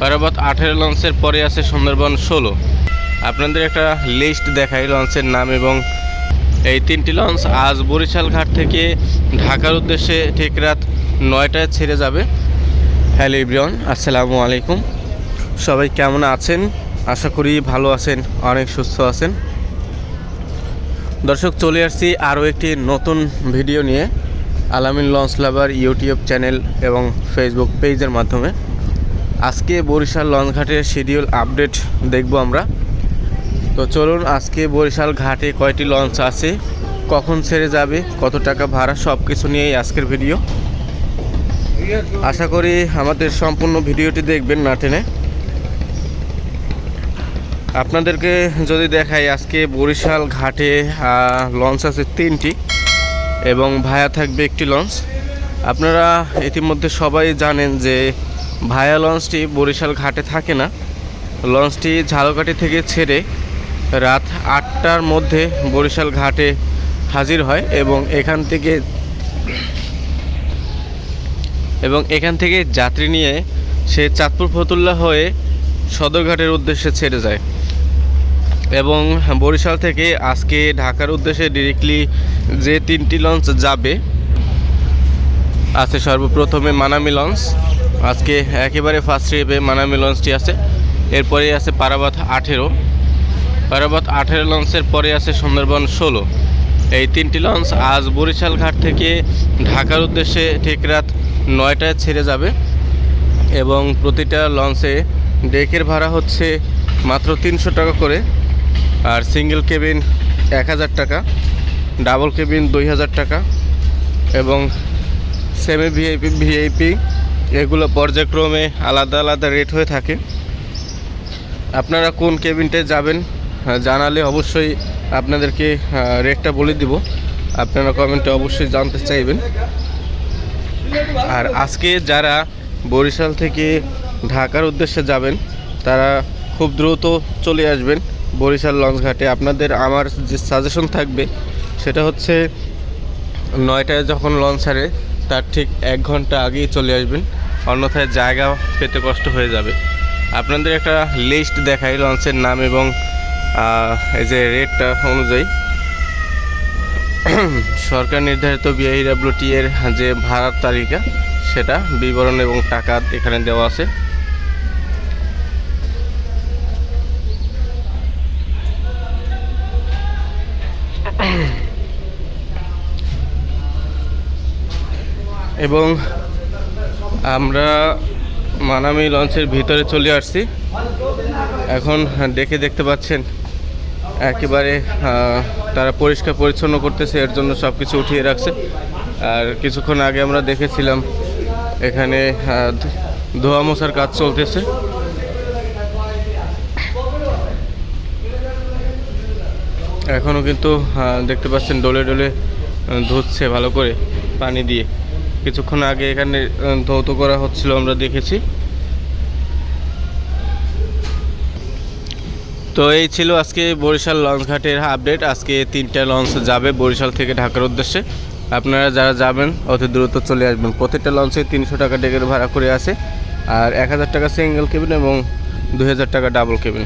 পারাবত 18 লঞ্চের পরে আছে সুন্দরবন 16। আপনাদের একটা লিস্ট দেখাই লঞ্চের নাম, এবং এই 3টি লঞ্চ আজ বরিশাল ঘাট থেকে ঢাকার উদ্দেশ্যে ঠিক রাত 9টায় ছেড়ে যাবে। হ্যালো এভরিওয়ান, আসসালামু আলাইকুম। সবাই কেমন আছেন? আশা করি ভালো আছেন, অনেক সুস্থ আছেন। দর্শক, চলে আসছি আরও একটি নতুন ভিডিও নিয়ে আলামিন লঞ্চ লাভার ইউটিউব চ্যানেল এবং ফেসবুক পেজের মাধ্যমে। আজকে বরিশাল লঞ্চ ঘাটের শিডিউল আপডেট দেখব আমরা। তো চলুন, আজকে বরিশাল ঘাটে কয়টি লঞ্চ আছে, কখন ছেড়ে যাবে, কত টাকা ভাড়া, সব কিছু নিয়েই আজকের ভিডিও। আশা করি আমাদের সম্পূর্ণ ভিডিওটি দেখবেন না টেনে। আপনাদেরকে যদি দেখাই, আজকে বরিশাল ঘাটে লঞ্চ আছে 3টি এবং ভায়া থাকবে একটি লঞ্চ। আপনারা ইতিমধ্যে সবাই জানেন যে ভায়া লঞ্চটি বরিশাল ঘাটে থাকে না। লঞ্চটি ঝালকাঠি থেকে ছেড়ে রাত 8টার মধ্যে বরিশাল ঘাটে হাজির হয় এবং এখান থেকে যাত্রী নিয়ে সে চাঁদপুর ফতুল্লা হয়ে সদরঘাটের উদ্দেশ্যে ছেড়ে যায়। এবং বরিশাল থেকে আজকে ঢাকার উদ্দেশ্যে ডিরেক্টলি যে 3টি লঞ্চ যাবে আছে, সর্বপ্রথমে মানামি লঞ্চ। আজকে একেবারে ফার্স্ট ট্রিপে মানামি লঞ্চটি আছে। এরপরে আছে পারাবত 18। পারাবত 18 লঞ্চের পরে আছে সুন্দরবন 16। এই 3টি লঞ্চ আজ বরিশাল ঘাট থেকে ঢাকার উদ্দেশ্যে ঠিক রাত 9টায় ছেড়ে যাবে এবং প্রতিটা লঞ্চে ডেকের ভাড়া হচ্ছে মাত্র 300 টাকা করে। আর সিঙ্গেল কেবিন 1000 টাকা, ডাবল কেবিন 2000 টাকা এবং সেমি ভিআইপি এগুলো পর্যায়ক্রমে আলাদা আলাদা রেট হয়ে থাকে। আপনারা কোন কেবিনটায় যাবেন জানালে অবশ্যই আপনাদেরকে রেটটা বলে দিব। আপনারা কমেন্টে অবশ্যই জানতে চাইবেন। আর আজকে যারা বরিশাল থেকে ঢাকার উদ্দেশ্যে যাবেন তারা খুব দ্রুত চলে আসবেন বরিশাল লঞ্চ ঘাটে। আমার যে সাজেশন থাকবে সেটা হচ্ছে 9টায় যখন লঞ্চ ছাড়ে তার ঠিক 1 ঘন্টা আগেই চলে আসবেন, অন্যথায় জায়গা পেতে কষ্ট হয়ে যাবে। আপনাদের একটা লিস্ট দেখাই লঞ্চের নাম এবং এই যে রেটটা অনুযায়ী সরকার নির্ধারিত বিআইডব্লিউটি এর যে ভাড়ার তালিকা সেটা বিবরণ এবং টাকা এখানে দেওয়া আছে। এবং আমরা মানামি লঞ্চের ভিতরে চলে আসছি। এখন দেখতে পাচ্ছেন একেবারে তারা পরিষ্কার পরিচ্ছন্ন করতেছে, এর জন্য সব কিছু উঠিয়ে রাখছে। আর কিছুক্ষণ আগে আমরা দেখেছিলাম এখানে ধোয়া মোছার কাজ চলতেছে। এখনও কিন্তু দেখতে পাচ্ছেন ডলে ডলে ধুচ্ছে ভালো করে পানি দিয়ে। কিছুক্ষণ আগে এখানে ধৌত করা হচ্ছিল, আমরা দেখেছি। তো এই ছিল আজকে বরিশাল লঞ্চ ঘাটের আপডেট। আজকে 3টা লঞ্চ যাবে বরিশাল থেকে ঢাকার উদ্দেশ্যে। আপনারা যারা যাবেন অতি দ্রুত চলে আসবেন। প্রত্যেকটা লঞ্চে 300 টাকা ডেকের ভাড়া করে আছে, আর 1000 টাকা সিঙ্গেল কেবিন এবং 2000 টাকা ডাবল কেবিন।